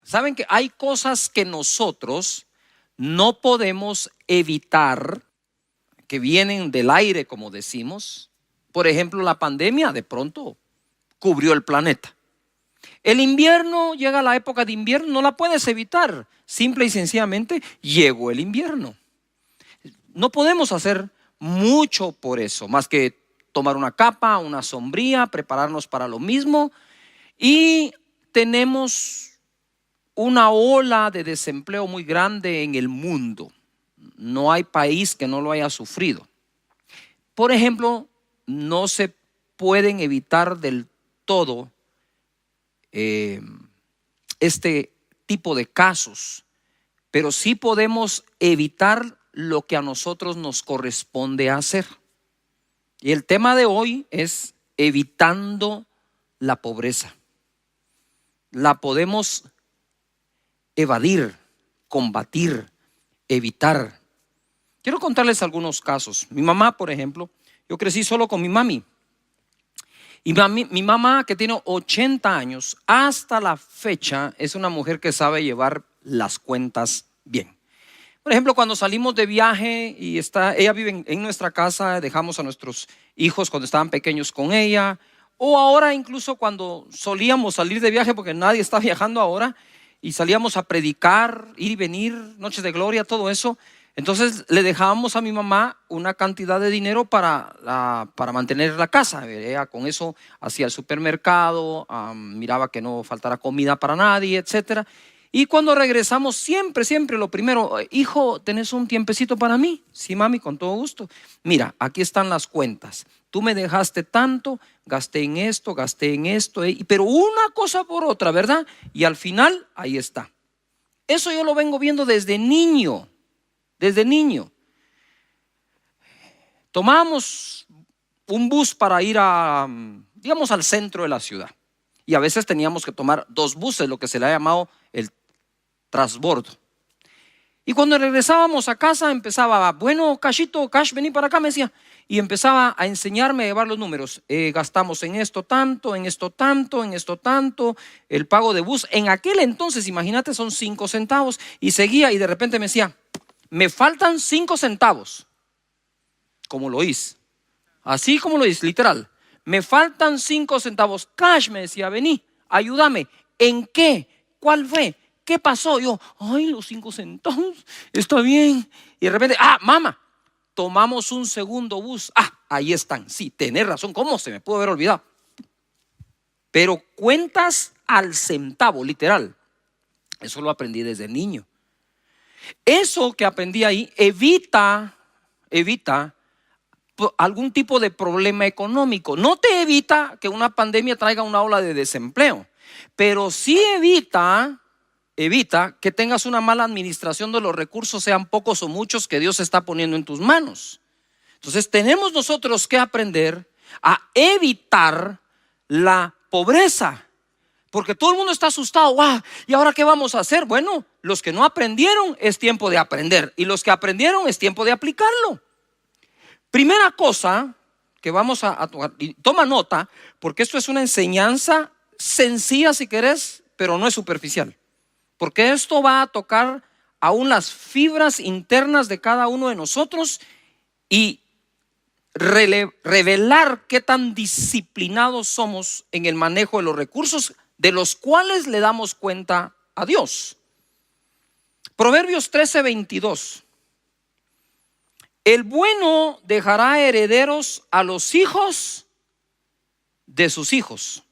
Saben que hay cosas que nosotros no podemos evitar, que vienen del aire, como decimos. Por ejemplo, la pandemia de pronto cubrió el planeta. El invierno, llega la época de invierno, no la puedes evitar. Simple y sencillamente llegó el invierno. No podemos hacer mucho por eso, más que tomar una capa, una sombría, prepararnos para lo mismo. Y tenemos una ola de desempleo muy grande en el mundo. No hay país que no lo haya sufrido. Por ejemplo, no se pueden evitar del todo este tipo de casos, pero sí podemos evitar lo que a nosotros nos corresponde hacer. Y el tema de hoy es evitando la pobreza. La podemos evadir, combatir, evitar. Quiero contarles algunos casos. Mi mamá, por ejemplo, yo crecí solo con mi mami. Y mi mamá, que tiene 80 años, hasta la fecha es una mujer que sabe llevar las cuentas bien. Por ejemplo, cuando salimos de viaje y ella vive en nuestra casa, dejamos a nuestros hijos cuando estaban pequeños con ella, o ahora incluso cuando solíamos salir de viaje, porque nadie está viajando ahora, y salíamos a predicar, ir y venir, noches de gloria, todo eso. Entonces le dejábamos a mi mamá una cantidad de dinero para mantener la casa. Ella con eso hacía el supermercado, miraba que no faltara comida para nadie, etcétera. Y cuando regresamos, siempre lo primero: hijo, ¿tenés un tiempecito para mí? Sí, mami, con todo gusto. Mira, aquí están las cuentas. Tú me dejaste tanto, gasté en esto, pero una cosa por otra, ¿verdad? Y al final, ahí está. Eso yo lo vengo viendo desde niño. Desde niño. Tomábamos un bus para ir digamos, al centro de la ciudad. Y a veces teníamos que tomar 2 buses, lo que se le ha llamado el transbordo. Y cuando regresábamos a casa empezaba: bueno, Cashito, Cash, vení para acá, me decía. Y empezaba a enseñarme a llevar los números. Gastamos en esto tanto, en esto tanto, en esto tanto. El pago de bus, en aquel entonces, imagínate, son 5 centavos. Y seguía, y de repente me decía: me faltan 5 centavos. Como lo hice. Así como lo hice, literal. Me faltan 5 centavos. Cash, me decía, vení, ayúdame. ¿En qué? ¿Cuál fue? ¿Qué pasó? Yo, ay, los 5 centavos, está bien. Y de repente, mamá, tomamos un segundo bus. Ahí están. Sí, tenés razón. ¿Cómo se me pudo haber olvidado? Pero cuentas al centavo, literal. Eso lo aprendí desde niño. Eso que aprendí ahí evita algún tipo de problema económico. No te evita que una pandemia traiga una ola de desempleo, pero sí evita que tengas una mala administración de los recursos, sean pocos o muchos, que Dios está poniendo en tus manos. Entonces tenemos nosotros que aprender a evitar la pobreza. Porque todo el mundo está asustado. ¿Y ahora qué vamos a hacer? Bueno, los que no aprendieron, es tiempo de aprender. Y los que aprendieron, es tiempo de aplicarlo. Primera cosa que vamos a tocar, y toma nota, porque esto es una enseñanza sencilla si querés, pero no es superficial. Porque esto va a tocar aún las fibras internas de cada uno de nosotros y revelar qué tan disciplinados somos en el manejo de los recursos de los cuales le damos cuenta a Dios. Proverbios 13:22. El bueno dejará herederos a los hijos de sus hijos.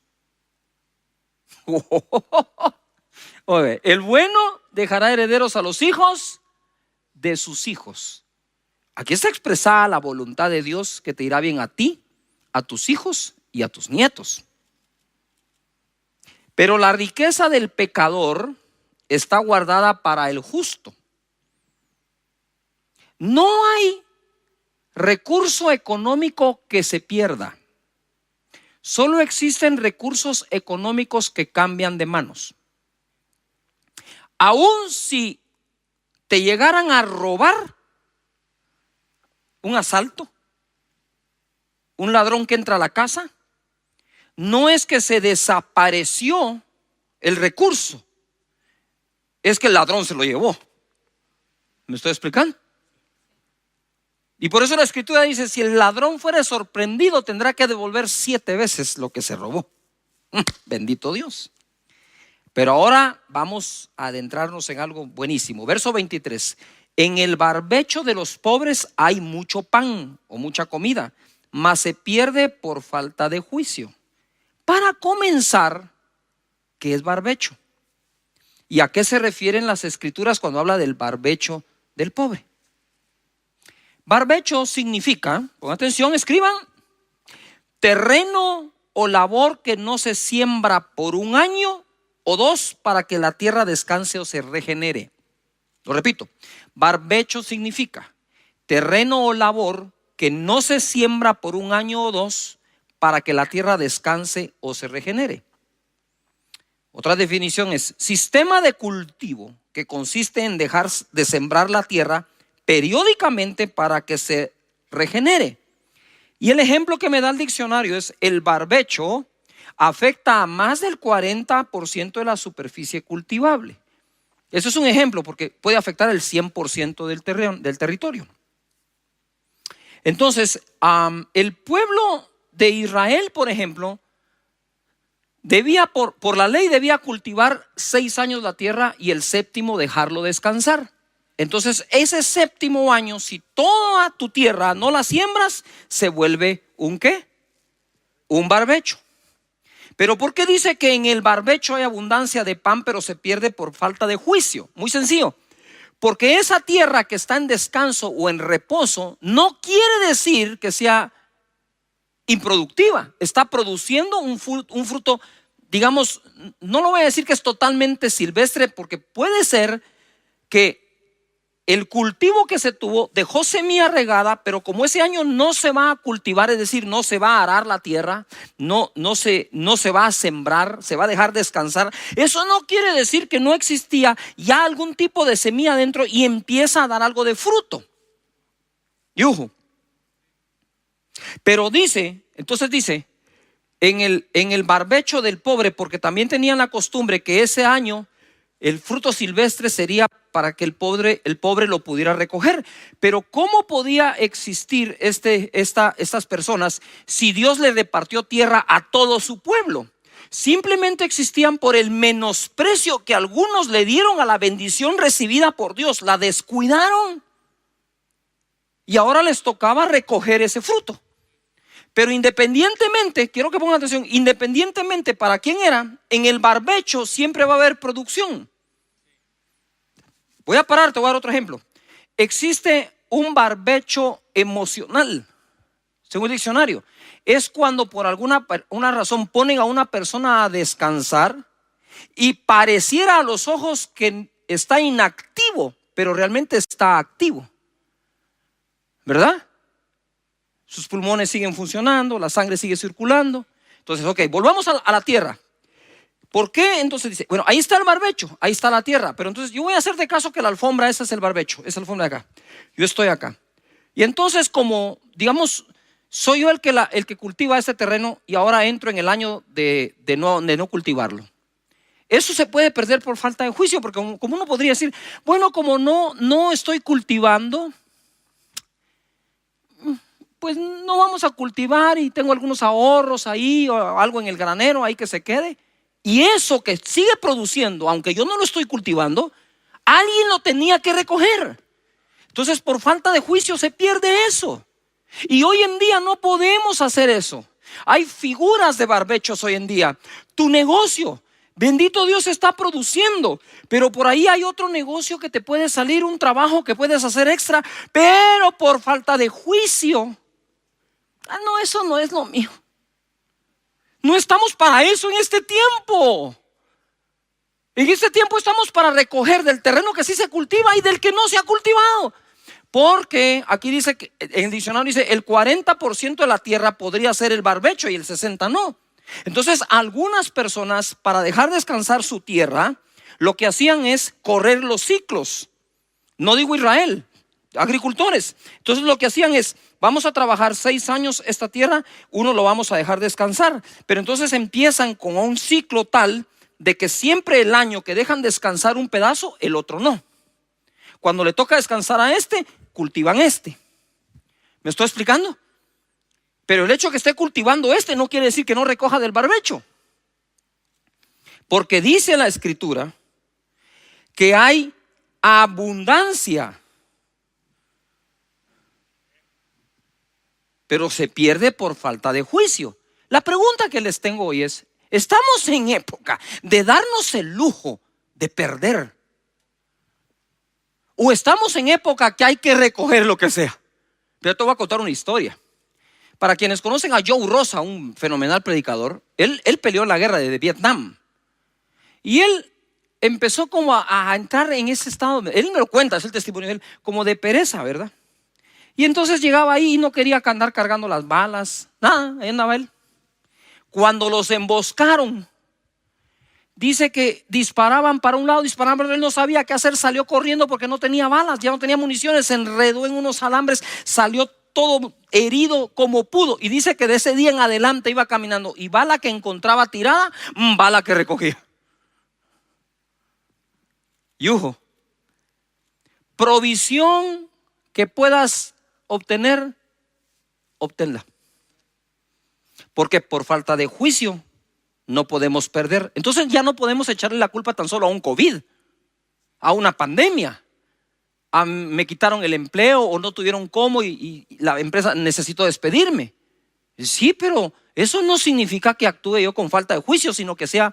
El bueno dejará herederos a los hijos de sus hijos. Aquí está expresada la voluntad de Dios, que te irá bien a ti, a tus hijos y a tus nietos. Pero la riqueza del pecador está guardada para el justo. No hay recurso económico que se pierda. Solo existen recursos económicos que cambian de manos. Aún si te llegaran a robar, un asalto, un ladrón que entra a la casa, no es que se desapareció el recurso, es que el ladrón se lo llevó. ¿Me estoy explicando? Y por eso la escritura dice, si el ladrón fuera sorprendido, tendrá que devolver 7 veces lo que se robó. Bendito Dios. Pero ahora vamos a adentrarnos en algo buenísimo. Verso 23. En el barbecho de los pobres hay mucho pan o mucha comida, mas se pierde por falta de juicio. Para comenzar, ¿qué es barbecho? ¿Y a qué se refieren las escrituras cuando habla del barbecho del pobre? Barbecho significa, pongan atención, escriban, terreno o labor que no se siembra por 1 año o 2 para que la tierra descanse o se regenere. Lo repito, barbecho significa terreno o labor que no se siembra por 1 año o 2 para que la tierra descanse o se regenere. Otra definición es sistema de cultivo que consiste en dejar de sembrar la tierra periódicamente para que se regenere. Y el ejemplo que me da el diccionario es el barbecho afecta a más del 40% de la superficie cultivable. Eso es un ejemplo porque puede afectar el 100% del territorio. Entonces, el pueblo de Israel, por ejemplo, debía por la ley debía cultivar 6 años la tierra y el 7º dejarlo descansar. Entonces ese 7º año, si toda tu tierra no la siembras, se vuelve ¿un qué? Un barbecho. Pero ¿por qué dice que en el barbecho hay abundancia de pan pero se pierde por falta de juicio? Muy sencillo. Porque esa tierra que está en descanso o en reposo no quiere decir que sea improductiva. Está produciendo un fruto, digamos, no lo voy a decir que es totalmente silvestre, porque puede ser que el cultivo que se tuvo dejó semilla regada, pero como ese año no se va a cultivar, es decir, no se va a arar la tierra, no se va a sembrar, se va a dejar descansar. Eso no quiere decir que no existía ya algún tipo de semilla dentro y empieza a dar algo de fruto. Yuhu. Pero entonces dice, en el barbecho del pobre, porque también tenían la costumbre que ese año el fruto silvestre sería para que el pobre lo pudiera recoger. Pero ¿cómo podía existir estas personas si Dios le repartió tierra a todo su pueblo? Simplemente existían por el menosprecio que algunos le dieron a la bendición recibida por Dios. La descuidaron y ahora les tocaba recoger ese fruto. Pero independientemente, quiero que pongan atención, independientemente para quién era, en el barbecho siempre va a haber producción. Voy a parar, te voy a dar otro ejemplo. Existe un barbecho emocional, según el diccionario. Es cuando por alguna razón ponen a una persona a descansar y pareciera a los ojos que está inactivo, pero realmente está activo. ¿Verdad? Sus pulmones siguen funcionando, la sangre sigue circulando. Entonces, ok, volvamos a la tierra. ¿Por qué? Entonces dice, bueno, ahí está el barbecho, ahí está la tierra. Pero entonces yo voy a hacer de caso que la alfombra, esa es el barbecho, esa alfombra de acá. Yo estoy acá. Y entonces como, digamos, soy yo el que cultiva este terreno y ahora entro en el año de no cultivarlo. Eso se puede perder por falta de juicio, porque como uno podría decir, bueno, como no estoy cultivando, pues no vamos a cultivar y tengo algunos ahorros ahí o algo en el granero ahí que se quede. Y eso que sigue produciendo, aunque yo no lo estoy cultivando, alguien lo tenía que recoger. Entonces por falta de juicio se pierde eso. Y hoy en día no podemos hacer eso. Hay figuras de barbechos hoy en día. Tu negocio, bendito Dios, está produciendo, pero por ahí hay otro negocio que te puede salir, un trabajo que puedes hacer extra, pero por falta de juicio, no, eso no es lo mío. No estamos para eso en este tiempo. En este tiempo estamos para recoger del terreno que sí se cultiva y del que no se ha cultivado. Porque aquí dice, que en el diccionario dice, el 40% de la tierra podría ser el barbecho y el 60% no. Entonces algunas personas, para dejar descansar su tierra, lo que hacían es correr los ciclos. No digo Israel, agricultores. Entonces lo que hacían es, vamos a trabajar 6 años esta tierra, uno lo vamos a dejar descansar. Pero entonces empiezan con un ciclo tal de que siempre el año que dejan descansar un pedazo, el otro no. Cuando le toca descansar a este, cultivan este. ¿Me estoy explicando? Pero el hecho de que esté cultivando este no quiere decir que no recoja del barbecho. Porque dice la Escritura que hay abundancia, pero se pierde por falta de juicio. La pregunta que les tengo hoy es: ¿estamos en época de darnos el lujo de perder? ¿O estamos en época que hay que recoger lo que sea? Pero te voy a contar una historia. Para quienes conocen a Joe Rosa, un fenomenal predicador, él peleó la guerra de Vietnam. Y él empezó como a entrar en ese estado, él me lo cuenta, es el testimonio de él, como de pereza, ¿verdad? Y entonces llegaba ahí y no quería andar cargando las balas, nada, ahí andaba él. Cuando los emboscaron, dice que disparaban para un lado, disparaban para otro, él no sabía qué hacer, salió corriendo porque no tenía balas, ya no tenía municiones, se enredó en unos alambres, salió todo herido como pudo. Y dice que de ese día en adelante iba caminando y bala que encontraba tirada, bala que recogía. Yujo, provisión que puedas obtener, obténla. Porque por falta de juicio no podemos perder. Entonces ya no podemos echarle la culpa tan solo a un COVID, a una pandemia, a me quitaron el empleo o no tuvieron cómo y la empresa necesitó despedirme. Sí, pero eso no significa que actúe yo con falta de juicio, sino que sea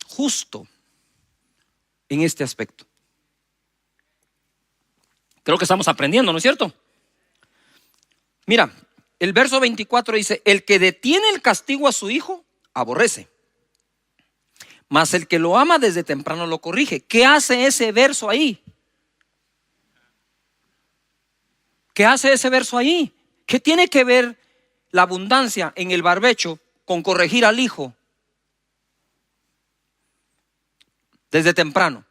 justo en este aspecto. Creo que estamos aprendiendo, ¿no es cierto? Mira, el verso 24 dice: el que detiene el castigo a su hijo, aborrece, mas el que lo ama desde temprano lo corrige. ¿Qué hace ese verso ahí? ¿Qué hace ese verso ahí? ¿Qué tiene que ver la abundancia en el barbecho con corregir al hijo desde temprano?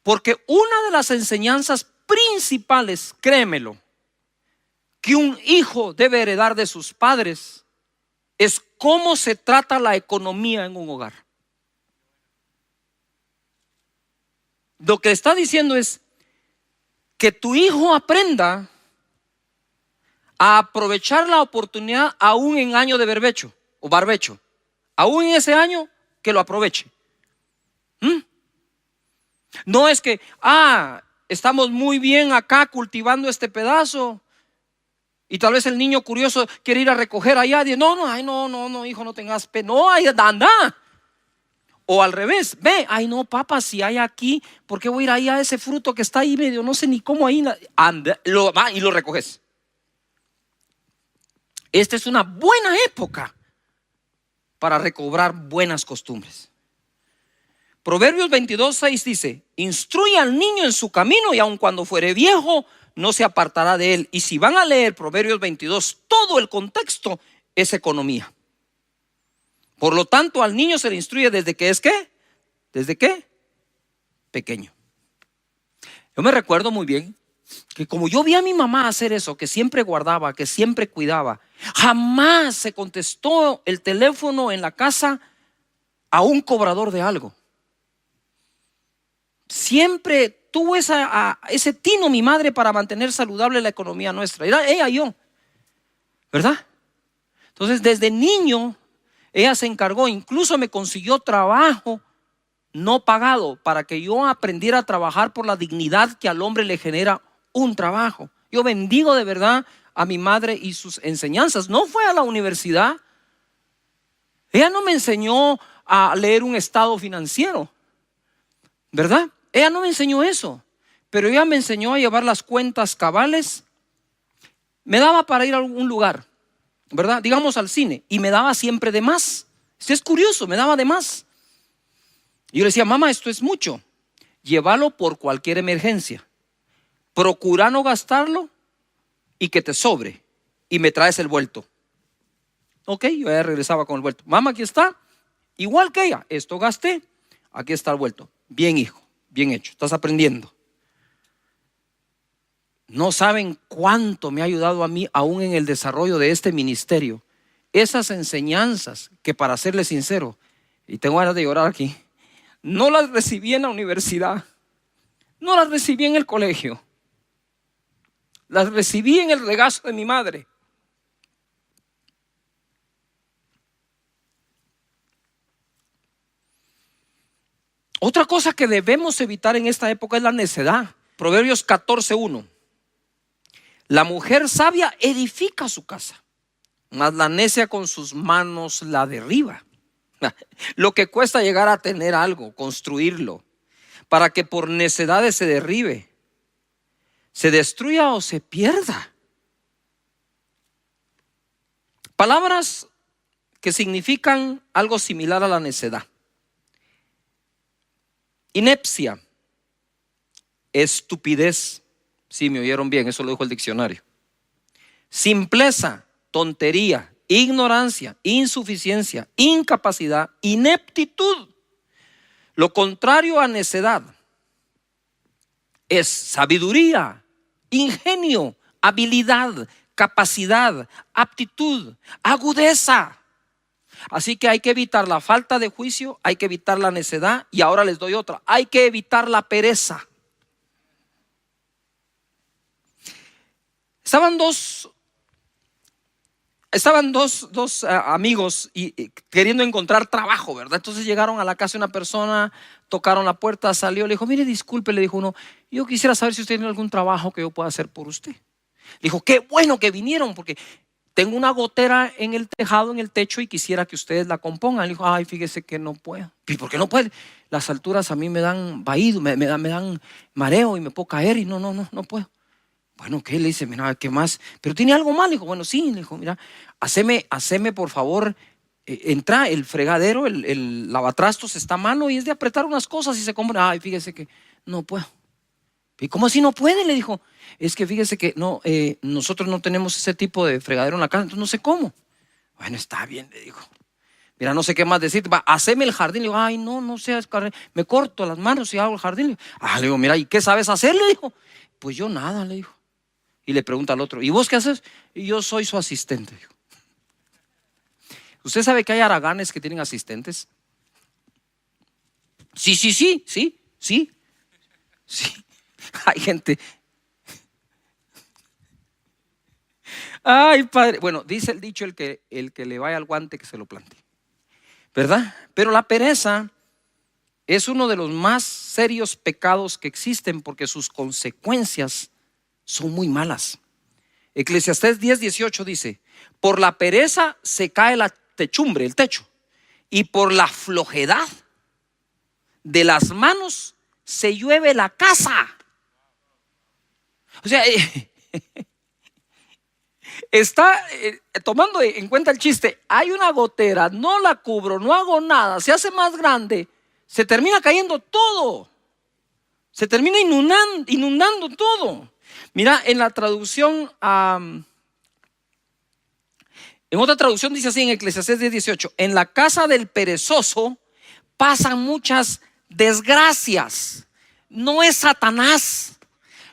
Porque una de las enseñanzas principales, créemelo, que un hijo debe heredar de sus padres es cómo se trata la economía en un hogar. Lo que está diciendo es que tu hijo aprenda a aprovechar la oportunidad aún en año de berbecho o barbecho. Aún en ese año, que lo aproveche. No es que, estamos muy bien acá cultivando este pedazo y tal vez el niño curioso quiere ir a recoger allá. Dice, no, hijo, no tengas pena. No, ahí anda. O al revés, ve, no, papá, si hay aquí, ¿por qué voy a ir ahí a ese fruto que está ahí medio? No sé ni cómo ahí. Anda, va y lo recoges. Esta es una buena época para recobrar buenas costumbres. Proverbios 22:6 dice: instruye al niño en su camino y aun cuando fuere viejo no se apartará de él. Y si van a leer Proverbios 22, todo el contexto es economía. Por lo tanto, al niño se le instruye desde que es ¿qué? ¿Desde qué? Pequeño. Yo me recuerdo muy bien que como yo vi a mi mamá hacer eso, que siempre guardaba, que siempre cuidaba, jamás se contestó el teléfono en la casa a un cobrador de algo. Siempre tuvo ese tino mi madre para mantener saludable la economía nuestra. Era ella y yo, ¿verdad? Entonces desde niño ella se encargó, incluso me consiguió trabajo no pagado para que yo aprendiera a trabajar por la dignidad que al hombre le genera un trabajo. Yo bendigo de verdad a mi madre y sus enseñanzas. No fue a la universidad. Ella no me enseñó a leer un estado financiero, ¿verdad? Ella no me enseñó eso, pero ella me enseñó a llevar las cuentas cabales. Me daba para ir a algún lugar, ¿verdad? Digamos al cine, y me daba siempre de más. Si es curioso, me daba de más. Y yo le decía, mamá, esto es mucho. Llévalo por cualquier emergencia. Procura no gastarlo y que te sobre. Y me traes el vuelto. Ok, yo ya regresaba con el vuelto. Mamá, aquí está. Igual que ella, esto gasté. Aquí está el vuelto. Bien, hijo, bien hecho. Estás aprendiendo. No saben cuánto me ha ayudado a mí aún en el desarrollo de este ministerio, esas enseñanzas que, para serle sincero, y tengo ganas de llorar aquí, no las recibí en la universidad, no las recibí en el colegio, las recibí en el regazo de mi madre. Otra cosa que debemos evitar en esta época es la necedad. Proverbios 14:1. La mujer sabia edifica su casa, mas la necia con sus manos la derriba. Lo que cuesta llegar a tener algo, construirlo, para que por necedades se derribe, se destruya o se pierda. Palabras que significan algo similar a la necedad. Inepcia, estupidez. Sí, me oyeron bien, eso lo dijo el diccionario. Simpleza, tontería, ignorancia, insuficiencia, incapacidad, ineptitud. Lo contrario a necedad es sabiduría, ingenio, habilidad, capacidad, aptitud, agudeza. Así que hay que evitar la falta de juicio, hay que evitar la necedad, y ahora les doy otra: hay que evitar la pereza. Estaban dos amigos y queriendo encontrar trabajo, ¿verdad? Entonces llegaron a la casa de una persona, tocaron la puerta, salió, le dijo: mire, disculpe, le dijo uno, yo quisiera saber si usted tiene algún trabajo que yo pueda hacer por usted. Le dijo: qué bueno que vinieron, porque tengo una gotera en el tejado, en el techo, y quisiera que ustedes la compongan. Le dijo: ay, fíjese que no puedo. ¿Y por qué no puede? Las alturas a mí me dan vaído, me dan mareo y me puedo caer y no puedo. Bueno, ¿qué? Le dice: mira, ¿qué más? ¿Pero tiene algo más? Le dijo: bueno, sí. Le dijo: mira, haceme por favor, entra el fregadero, el lavatrastos está a mano y es de apretar unas cosas y se compra. Ay, fíjese que no puedo. ¿Y cómo así no puede? Le dijo: es que fíjese que no, nosotros no tenemos ese tipo de fregadero en la casa, entonces no sé cómo. Bueno, está bien, le dijo. Mira, no sé qué más decir. Va, haceme el jardín. Le digo: ay, no sé, me corto las manos y hago el jardín. Le digo: mira, ¿y qué sabes hacer? Le dijo: pues yo nada, le dijo. Y le pregunta al otro: ¿y vos qué haces? Y yo soy su asistente, dijo. ¿Usted sabe que hay haraganes que tienen asistentes? Sí. Hay gente. Ay, padre. Bueno, dice el dicho: el que le vaya al guante, que se lo plante, ¿verdad? Pero la pereza es uno de los más serios pecados que existen, porque sus consecuencias son muy malas. Eclesiastés 10:18 dice: por la pereza se cae la techumbre, el techo, y por la flojedad de las manos se llueve la casa. O sea, está tomando en cuenta el chiste. Hay una gotera, no la cubro, no hago nada, se hace más grande, se termina cayendo todo, se termina inundando todo. Mira, en la traducción, en otra traducción dice así, en Eclesiastés 10:18: en la casa del perezoso pasan muchas desgracias. No es Satanás,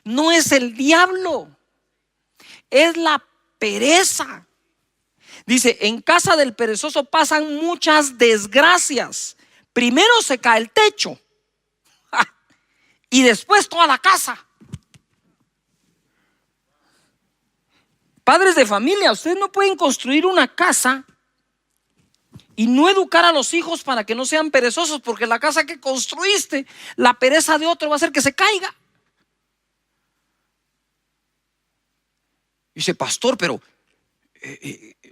no es el diablo, es la pereza. Dice: en casa del perezoso pasan muchas desgracias. Primero se cae el techo y después toda la casa. Padres de familia, ustedes no pueden construir una casa y no educar a los hijos para que no sean perezosos, porque la casa que construiste, la pereza de otro va a hacer que se caiga. Dice: pastor, pero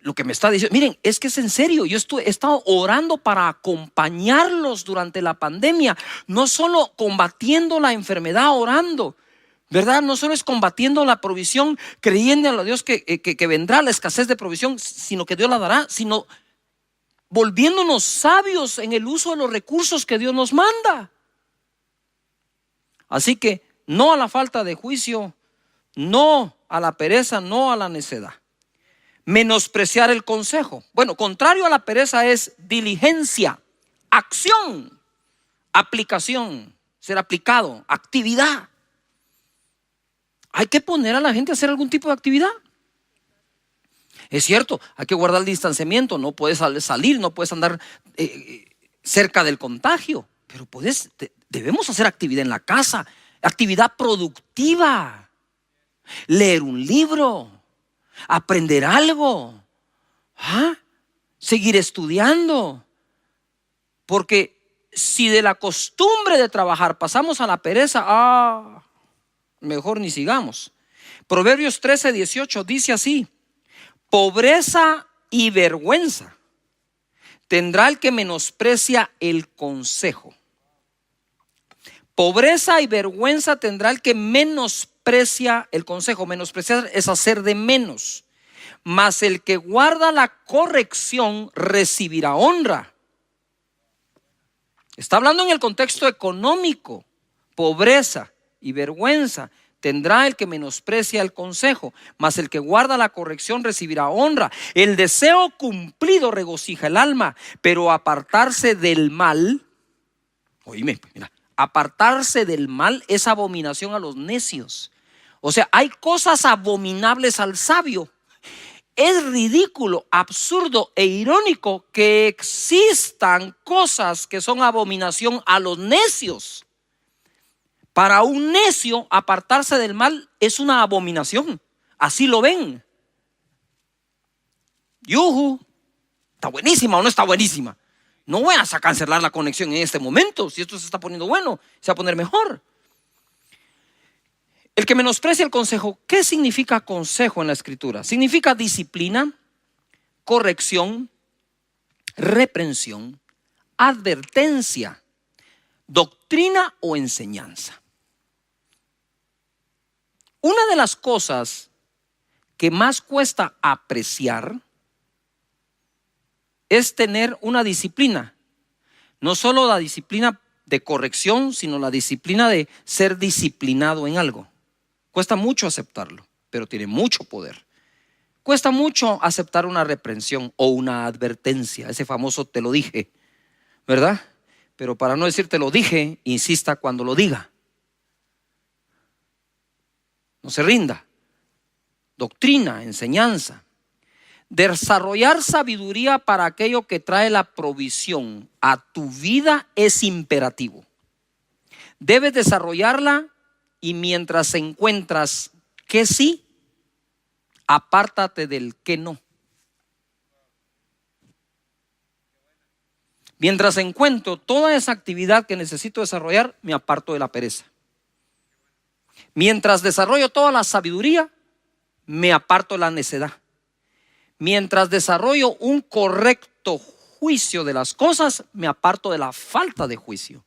lo que me está diciendo, miren, es que es en serio. Yo he estado orando para acompañarlos durante la pandemia, no solo combatiendo la enfermedad, orando, ¿verdad? No solo es combatiendo la provisión, creyendo a Dios que vendrá la escasez de provisión, sino que Dios la dará, sino volviéndonos sabios en el uso de los recursos que Dios nos manda. Así que no a la falta de juicio, no a la pereza, no a la necedad. Menospreciar el consejo. Bueno, contrario a la pereza es diligencia, acción, aplicación, ser aplicado, actividad. Hay que poner a la gente a hacer algún tipo de actividad. Es cierto, hay que guardar el distanciamiento, no puedes salir, no puedes andar cerca del contagio, pero debemos hacer actividad en la casa, actividad productiva, leer un libro, aprender algo, seguir estudiando, porque si de la costumbre de trabajar pasamos a la pereza, mejor ni sigamos. Proverbios 13:18 dice así: pobreza y vergüenza tendrá el que menosprecia el consejo. Pobreza y vergüenza tendrá el que menosprecia el consejo. Menospreciar es hacer de menos. Mas el que guarda la corrección recibirá honra. Está hablando en el contexto económico. Pobreza y vergüenza tendrá el que menosprecia el consejo, mas el que guarda la corrección recibirá honra. El deseo cumplido regocija el alma, pero apartarse del mal, oíme, mira, apartarse del mal es abominación a los necios. O sea, hay cosas abominables al sabio. Es ridículo, absurdo e irónico que existan cosas que son abominación a los necios. Para un necio, apartarse del mal es una abominación. Así lo ven. Yuhu, ¿está buenísima o no está buenísima? No voy a cancelar la conexión en este momento. Si esto se está poniendo bueno, se va a poner mejor. El que menosprecia el consejo. ¿Qué significa consejo en la escritura? Significa disciplina, corrección, reprensión, advertencia, doctrina o enseñanza. Una de las cosas que más cuesta apreciar es tener una disciplina. No solo la disciplina de corrección, sino la disciplina de ser disciplinado en algo. Cuesta mucho aceptarlo, pero tiene mucho poder. Cuesta mucho aceptar una reprensión o una advertencia, ese famoso te lo dije, ¿verdad? Pero para no decir te lo dije, insista cuando lo diga. No se rinda. Doctrina, enseñanza. Desarrollar sabiduría para aquello que trae la provisión a tu vida es imperativo. Debes desarrollarla y mientras encuentras que sí, apártate del que no. Mientras encuentro toda esa actividad que necesito desarrollar, me aparto de la pereza. Mientras desarrollo toda la sabiduría, me aparto de la necedad. Mientras desarrollo un correcto juicio de las cosas, me aparto de la falta de juicio.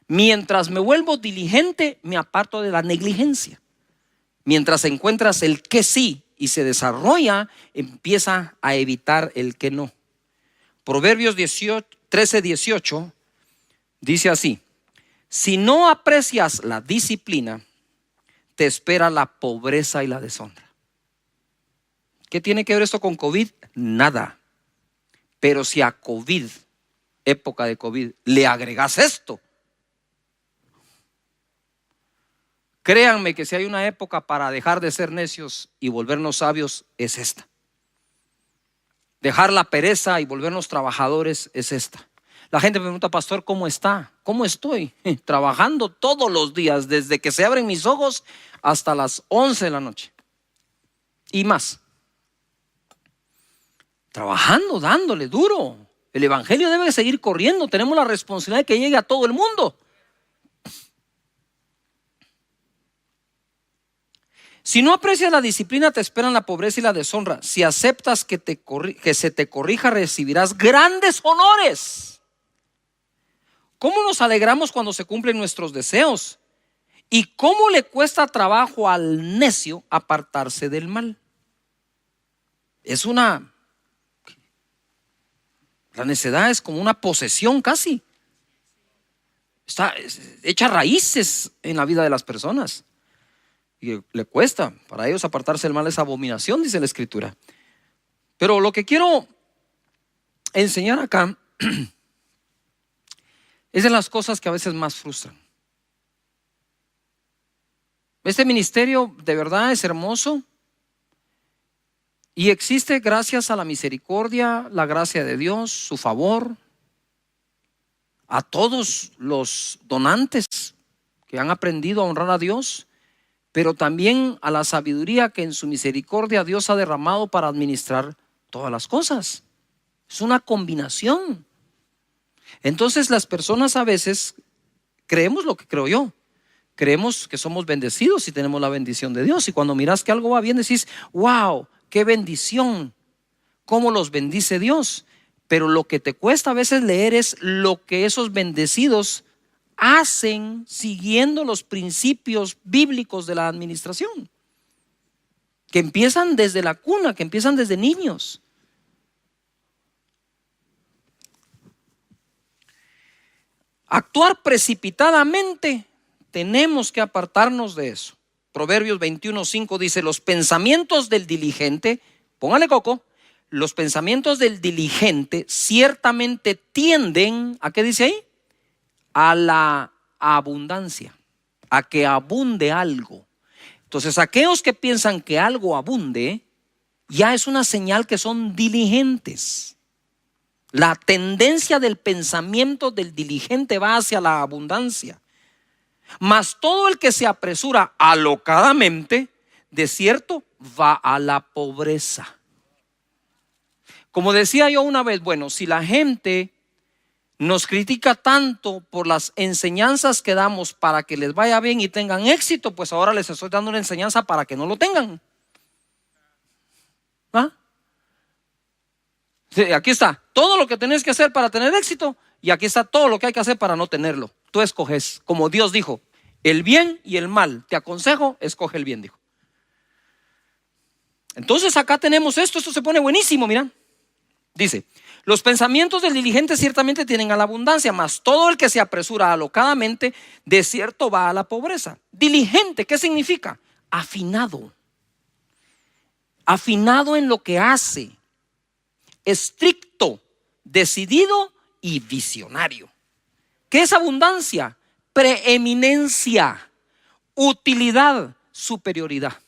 Mientras me vuelvo diligente, me aparto de la negligencia. Mientras encuentras el que sí y se desarrolla, empieza a evitar el que no. Proverbios 13:18 dice así: si no aprecias la disciplina, te espera la pobreza y la deshonra. ¿Qué tiene que ver esto con COVID? Nada. Pero si a COVID, época de COVID, le agregas esto, créanme que si hay una época para dejar de ser necios y volvernos sabios, es esta. Dejar la pereza y volvernos trabajadores es esta. La gente me pregunta: pastor, ¿cómo está? ¿Cómo estoy? Trabajando todos los días, desde que se abren mis ojos hasta las 11 de la noche y más. Trabajando, dándole duro. El evangelio debe seguir corriendo. Tenemos la responsabilidad de que llegue a todo el mundo. Si no aprecias la disciplina, te esperan la pobreza y la deshonra. Si aceptas que se te corrija, recibirás grandes honores. ¿Cómo nos alegramos cuando se cumplen nuestros deseos? ¿Y cómo le cuesta trabajo al necio apartarse del mal? La necedad es como una posesión casi. Está hecha raíces en la vida de las personas. Y le cuesta, para ellos apartarse del mal es abominación, dice la escritura. Pero lo que quiero enseñar acá es de las cosas que a veces más frustran. Este ministerio de verdad es hermoso Y existe, gracias a la misericordia, la gracia de Dios, su favor, a todos los donantes que han aprendido a honrar a Dios, pero también a la sabiduría que en su misericordia Dios ha derramado para administrar todas las cosas. Es una combinación. Entonces las personas a veces creemos lo que creo yo. Creemos que somos bendecidos y tenemos la bendición de Dios. Y cuando miras que algo va bien, decís, wow, qué bendición, cómo los bendice Dios. Pero lo que te cuesta a veces leer es lo que esos bendecidos hacen siguiendo los principios bíblicos de la administración, que empiezan desde la cuna, que empiezan desde niños. Actuar precipitadamente, tenemos que apartarnos de eso. Proverbios 21:5 dice: los pensamientos del diligente, póngale coco, los pensamientos del diligente ciertamente tienden, ¿a qué dice ahí? A la abundancia, a que abunde algo. Entonces aquellos que piensan que algo abunde, ya es una señal que son diligentes. La tendencia del pensamiento del diligente va hacia la abundancia. Mas todo el que se apresura alocadamente, de cierto, va a la pobreza. Como decía yo una vez, bueno, si la gente nos critica tanto por las enseñanzas que damos para que les vaya bien y tengan éxito, pues ahora les estoy dando una enseñanza para que no lo tengan. ¿Ah? Sí, aquí está todo lo que tenés que hacer para tener éxito, y aquí está todo lo que hay que hacer para no tenerlo. Tú escoges, como Dios dijo, el bien y el mal. Te aconsejo, escoge el bien, dijo. Entonces acá tenemos esto se pone buenísimo, mira. Dice: los pensamientos del diligente ciertamente tienen a la abundancia, mas todo el que se apresura alocadamente, de cierto va a la pobreza. Diligente, ¿qué significa? Afinado. Afinado en lo que hace. Estricto, decidido y visionario. ¿Qué es abundancia? Preeminencia, utilidad, superioridad.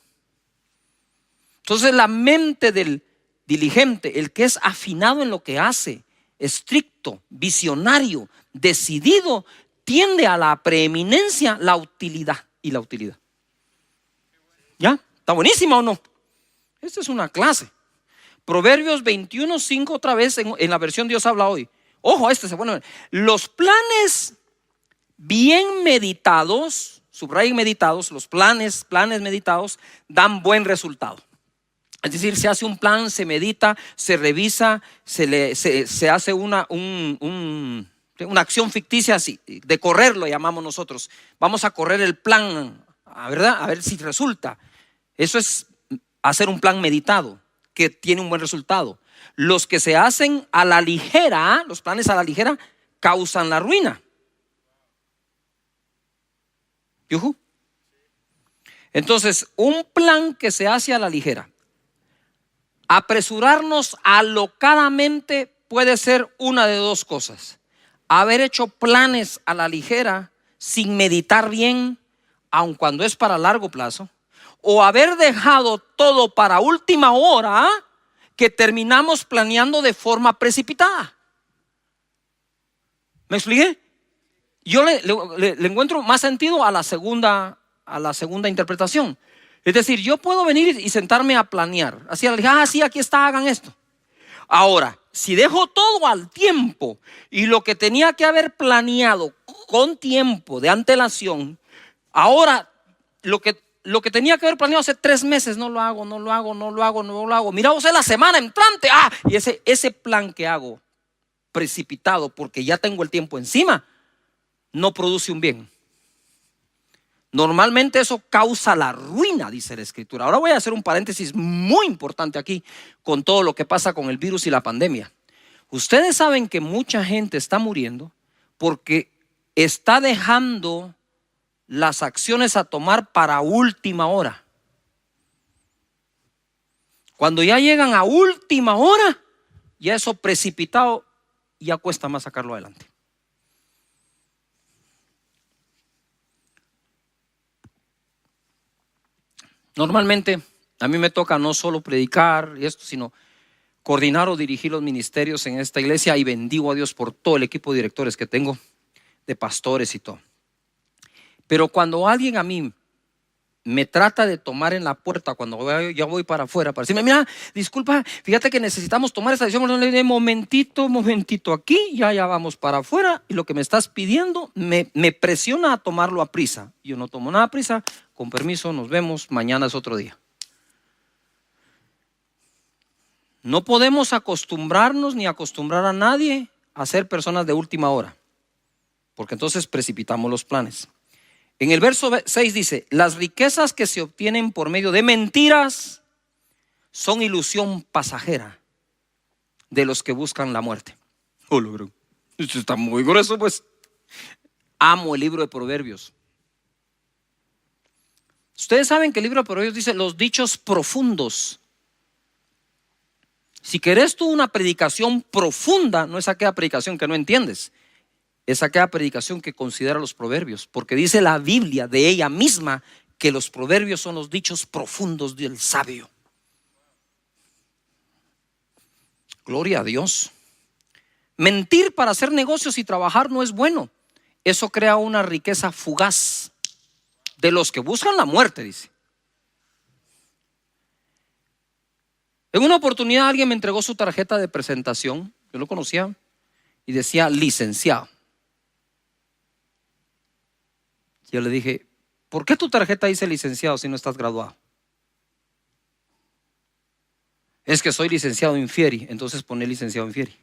Entonces la mente del diligente, el que es afinado en lo que hace, estricto, visionario, decidido, tiende a la preeminencia, la utilidad y la utilidad. ¿Ya? ¿Está buenísima o no? Esta es una clase. Proverbios 21:5 otra vez en la versión Dios habla hoy. Ojo, se pone. Los planes bien meditados, subrayen meditados, los planes meditados dan buen resultado. Es decir, se hace un plan, se medita, se revisa, se hace una acción ficticia así, de correrlo llamamos nosotros. Vamos a correr el plan, ¿verdad? A ver si resulta. Eso es hacer un plan meditado que tiene un buen resultado. Los que se hacen a la ligera, los planes a la ligera, causan la ruina. ¿Yujú? Entonces, un plan que se hace a la ligera, apresurarnos alocadamente, puede ser una de dos cosas: haber hecho planes a la ligera sin meditar bien, aun cuando es para largo plazo, o haber dejado todo para última hora, que terminamos planeando de forma precipitada. ¿Me expliqué? Yo le encuentro más sentido a la segunda interpretación. Es decir, yo puedo venir y sentarme a planear. Así, sí, aquí está, hagan esto. Ahora, si dejo todo al tiempo y lo que tenía que haber planeado con tiempo de antelación, ahora lo que tenía que haber planeado hace 3 meses, no lo hago. Mira, vos, es la semana entrante. Y ese plan que hago precipitado porque ya tengo el tiempo encima, no produce un bien. Normalmente eso causa la ruina, dice la Escritura. Ahora voy a hacer un paréntesis muy importante aquí con todo lo que pasa con el virus y la pandemia. Ustedes saben que mucha gente está muriendo porque está dejando las acciones a tomar para última hora. Cuando ya llegan a última hora, ya eso precipitado, ya cuesta más sacarlo adelante. Normalmente A mí me toca no solo predicar y esto, sino coordinar o dirigir los ministerios en esta iglesia, y bendigo a Dios por todo el equipo de directores que tengo, de pastores y todo. Pero cuando alguien a mí me trata de tomar en la puerta cuando ya voy para afuera para decirme, mira, disculpa, fíjate que necesitamos tomar esta decisión, momentito, aquí, ya vamos para afuera, y lo que me estás pidiendo me presiona a tomarlo a prisa. Yo no tomo nada a prisa, con permiso, nos vemos, mañana es otro día. No podemos acostumbrarnos ni acostumbrar a nadie a ser personas de última hora, porque entonces precipitamos los planes. En el verso 6 dice, las riquezas que se obtienen por medio de mentiras son ilusión pasajera de los que buscan la muerte. Esto está muy grueso, pues. Amo el libro de Proverbios. Ustedes saben que el libro de Proverbios dice los dichos profundos. Si querés tú una predicación profunda, no es aquella predicación que no entiendes, es aquella predicación que considera los proverbios, porque dice la Biblia de ella misma que los proverbios son los dichos profundos del sabio. Gloria a Dios. Mentir para hacer negocios y trabajar no es bueno. Eso crea una riqueza fugaz de los que buscan la muerte, dice. En una oportunidad alguien me entregó su tarjeta de presentación, yo lo conocía, y decía licenciado. Yo le dije, ¿por qué tu tarjeta dice licenciado si no estás graduado? Es que soy licenciado en Fieri, entonces pone licenciado en Fieri.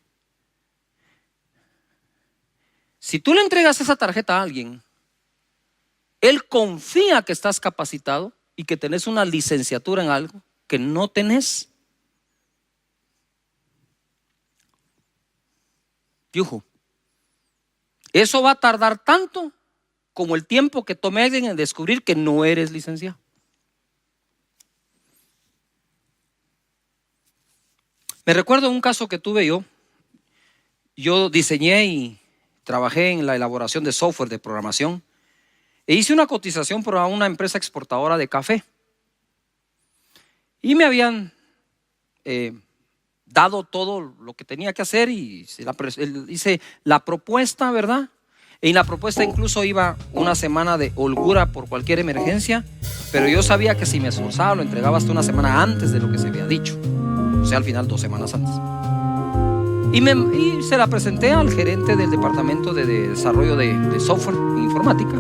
Si tú le entregas esa tarjeta a alguien, él confía que estás capacitado y que tenés una licenciatura en algo que no tenés. Yujo. Eso va a tardar tanto como el tiempo que tome alguien en descubrir que no eres licenciado. Me recuerdo un caso que tuve yo. Yo diseñé y trabajé en la elaboración de software de programación e hice una cotización para una empresa exportadora de café. Y me habían dado todo lo que tenía que hacer y hice la propuesta, ¿verdad? Y en la propuesta incluso iba una semana de holgura por cualquier emergencia, pero yo sabía que si me esforzaba lo entregaba hasta una semana antes de lo que se había dicho, o sea, al final 2 semanas antes. Y se la presenté al gerente del departamento de desarrollo de software informática,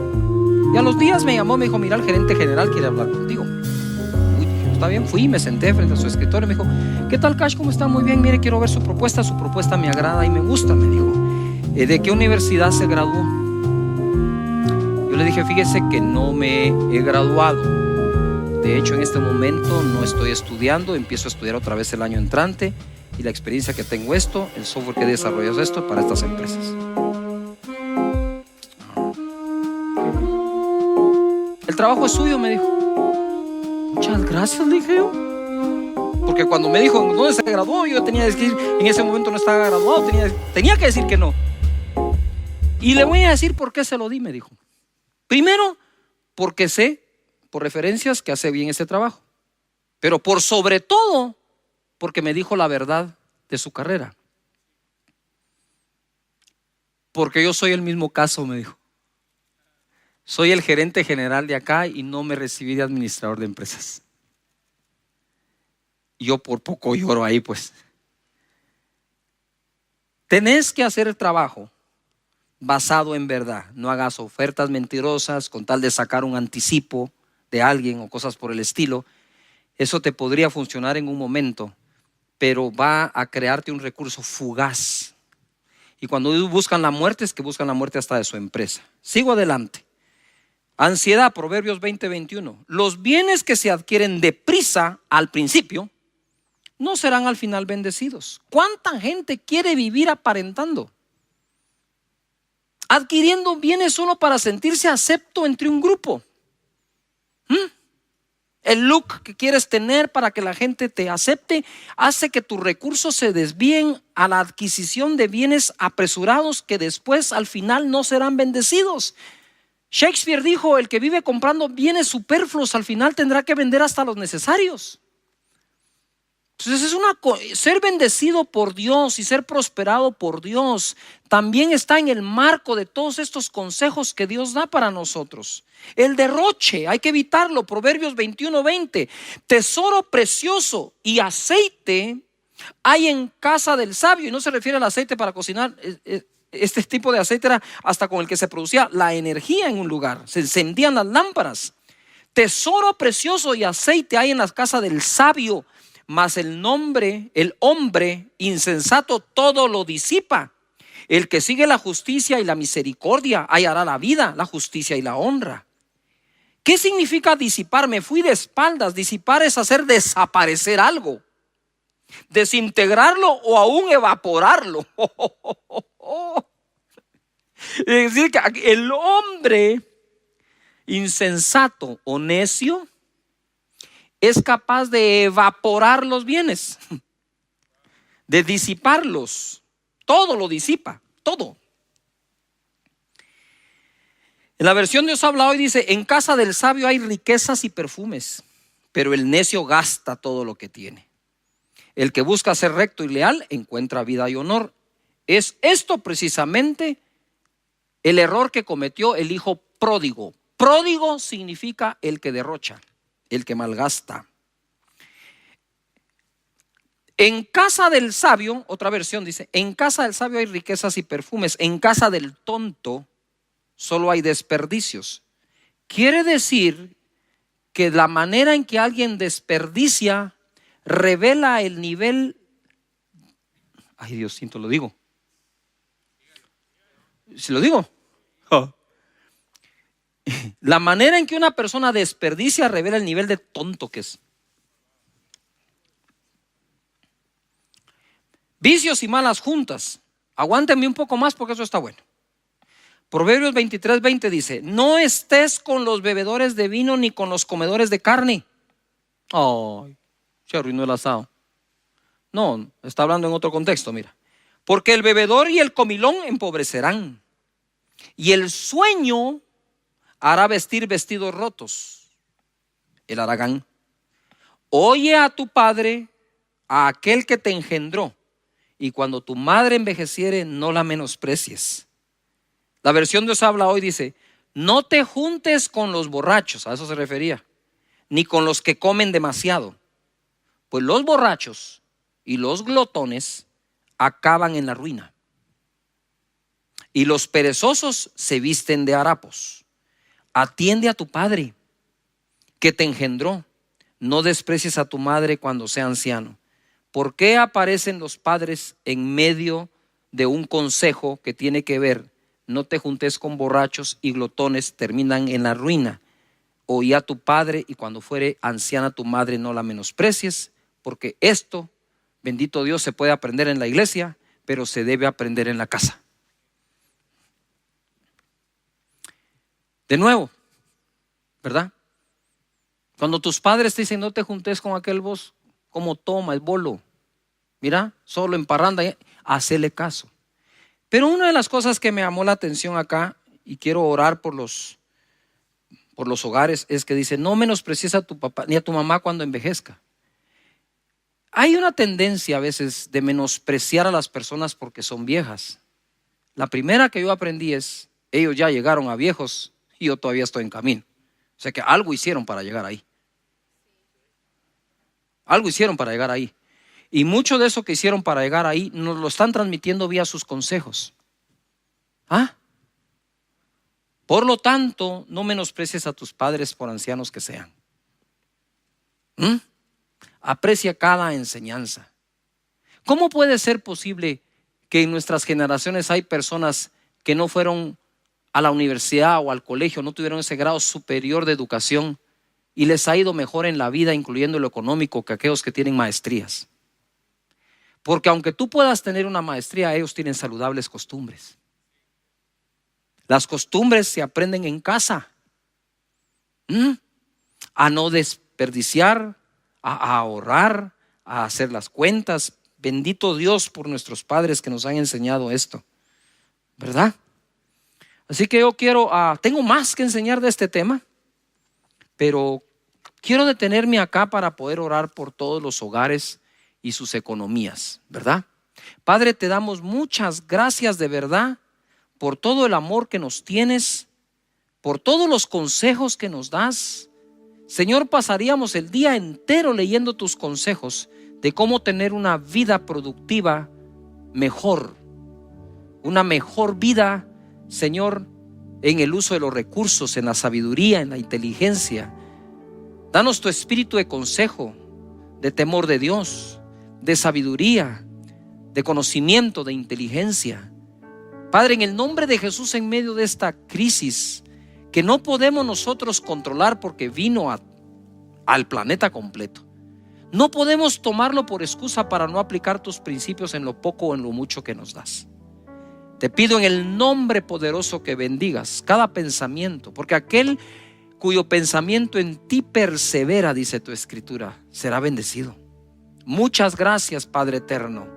y a los días me llamó, me dijo, mira, el gerente general quiere hablar contigo. Uy, dije, está bien, fui y me senté frente a su escritorio y me dijo, ¿qué tal, Cash? ¿Cómo está? Muy bien, mire, quiero ver su propuesta me agrada y me gusta, me dijo. ¿De qué universidad se graduó? Yo le dije, fíjese que no me he graduado. De hecho, en este momento no estoy estudiando, empiezo a estudiar otra vez el año entrante, y la experiencia que tengo el software que desarrollo esto para estas empresas. El trabajo es suyo, me dijo. Muchas gracias, le dije yo. Porque cuando me dijo dónde se graduó, yo tenía que decir, en ese momento no estaba graduado, tenía que decir que no. Y le voy a decir por qué se lo di, me dijo. Primero, porque sé, por referencias, que hace bien ese trabajo. Pero por sobre todo, porque me dijo la verdad de su carrera. Porque yo soy el mismo caso, me dijo. Soy el gerente general de acá y no me recibí de administrador de empresas. Yo por poco lloro ahí, pues. Tenés que hacer el trabajo basado en verdad. No hagas ofertas mentirosas con tal de sacar un anticipo de alguien o cosas por el estilo. Eso te podría funcionar en un momento, pero va a crearte un recurso fugaz. Y cuando buscan la muerte, es que buscan la muerte hasta de su empresa. Sigo adelante. Ansiedad, Proverbios 20:21. Los bienes que se adquieren deprisa al principio no serán al final bendecidos. ¿Cuánta gente quiere vivir aparentando? Adquiriendo bienes solo para sentirse acepto entre un grupo. El look que quieres tener para que la gente te acepte hace que tus recursos se desvíen a la adquisición de bienes apresurados que después al final no serán bendecidos. Shakespeare dijo, el que vive comprando bienes superfluos al final tendrá que vender hasta los necesarios. Entonces ser bendecido por Dios y ser prosperado por Dios también está en el marco de todos estos consejos que Dios da para nosotros. El derroche, hay que evitarlo. Proverbios 21:20. Tesoro precioso y aceite hay en casa del sabio. Y no se refiere al aceite para cocinar. Este tipo de aceite era hasta con el que se producía la energía en un lugar. Se encendían las lámparas. Tesoro precioso y aceite hay en la casa del sabio, mas el hombre insensato todo lo disipa. El que sigue la justicia y la misericordia hallará la vida, la justicia y la honra. ¿Qué significa disipar? Me fui de espaldas. Disipar es hacer desaparecer algo, desintegrarlo o aún evaporarlo. Es decir, que el hombre insensato o necio es capaz de evaporar los bienes, de disiparlos. Todo lo disipa, todo. En la versión Dios habla hoy dice: en casa del sabio hay riquezas y perfumes, pero el necio gasta todo lo que tiene. El que busca ser recto y leal encuentra vida y honor. Es esto precisamente el error que cometió el hijo pródigo. Pródigo significa el que derrocha, el que malgasta. En casa del sabio, otra versión dice: en casa del sabio hay riquezas y perfumes, en casa del tonto solo hay desperdicios. Quiere decir que la manera en que alguien desperdicia revela el nivel. Ay, Diosito, lo digo. ¿Si lo digo? La manera en que una persona desperdicia revela el nivel de tonto que es. Vicios y malas juntas. Aguántenme un poco más porque eso está bueno. Proverbios 23:20 dice: no estés con los bebedores de vino ni con los comedores de carne. Ay, se arruinó el asado. No, está hablando en otro contexto, mira. Porque el bebedor y el comilón empobrecerán, y el sueño hará vestir vestidos rotos. El haragán. Oye a tu padre, a aquel que te engendró, y cuando tu madre envejeciere, no la menosprecies. La versión Dios habla hoy dice: no te juntes con los borrachos, a eso se refería, ni con los que comen demasiado, pues los borrachos y los glotones acaban en la ruina, y los perezosos se visten de harapos. Atiende a tu padre que te engendró, no desprecies a tu madre cuando sea anciano. ¿Por qué aparecen los padres en medio de un consejo que tiene que ver: no te juntes con borrachos y glotones, terminan en la ruina? Oí a tu padre, y cuando fuere anciana tu madre, no la menosprecies, porque esto, bendito Dios, se puede aprender en la iglesia, pero se debe aprender en la casa. De nuevo, ¿verdad? Cuando tus padres te dicen: no te juntes con aquel, vos como toma el bolo, mira, solo en parranda, hacele caso. Pero una de las cosas que me llamó la atención acá, y quiero orar por los hogares, es que dice: no menosprecies a tu papá ni a tu mamá cuando envejezca. Hay una tendencia a veces de menospreciar a las personas porque son viejas. La primera que yo aprendí es: ellos ya llegaron a viejos y yo todavía estoy en camino. O sea que algo hicieron para llegar ahí. Algo hicieron para llegar ahí. Y mucho de eso que hicieron para llegar ahí nos lo están transmitiendo vía sus consejos. Por lo tanto, no menosprecies a tus padres por ancianos que sean. Aprecia cada enseñanza. ¿Cómo puede ser posible que en nuestras generaciones hay personas que no fueron a la universidad o al colegio, no tuvieron ese grado superior de educación y les ha ido mejor en la vida, incluyendo lo económico, que aquellos que tienen maestrías? Porque aunque tú puedas tener una maestría, ellos tienen saludables costumbres. Las costumbres se aprenden en casa. A no desperdiciar, a ahorrar, a hacer las cuentas. Bendito Dios por nuestros padres que nos han enseñado esto, ¿verdad? Así que yo tengo más que enseñar de este tema, pero quiero detenerme acá para poder orar por todos los hogares y sus economías, ¿verdad? Padre, te damos muchas gracias de verdad por todo el amor que nos tienes, por todos los consejos que nos das. Señor, pasaríamos el día entero leyendo tus consejos de cómo tener una vida productiva mejor, una mejor vida, Señor, en el uso de los recursos, en la sabiduría, en la inteligencia. Danos tu espíritu de consejo, de temor de Dios, de sabiduría, de conocimiento, de inteligencia. Padre, en el nombre de Jesús, en medio de esta crisis que no podemos nosotros controlar porque vino al planeta completo, no podemos tomarlo por excusa para no aplicar tus principios en lo poco o en lo mucho que nos das. Te pido en el nombre poderoso que bendigas cada pensamiento, porque aquel cuyo pensamiento en ti persevera, dice tu escritura, será bendecido. Muchas gracias, Padre eterno.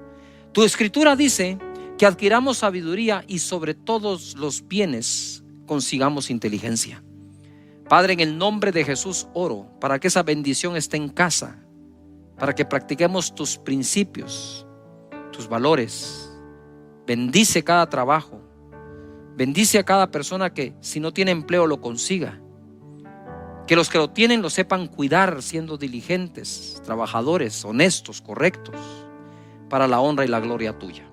Tu escritura dice que adquiramos sabiduría y sobre todos los bienes consigamos inteligencia. Padre, en el nombre de Jesús oro para que esa bendición esté en casa, para que practiquemos tus principios, tus valores. Bendice cada trabajo, bendice a cada persona que si no tiene empleo lo consiga, que los que lo tienen lo sepan cuidar siendo diligentes, trabajadores, honestos, correctos, para la honra y la gloria tuya.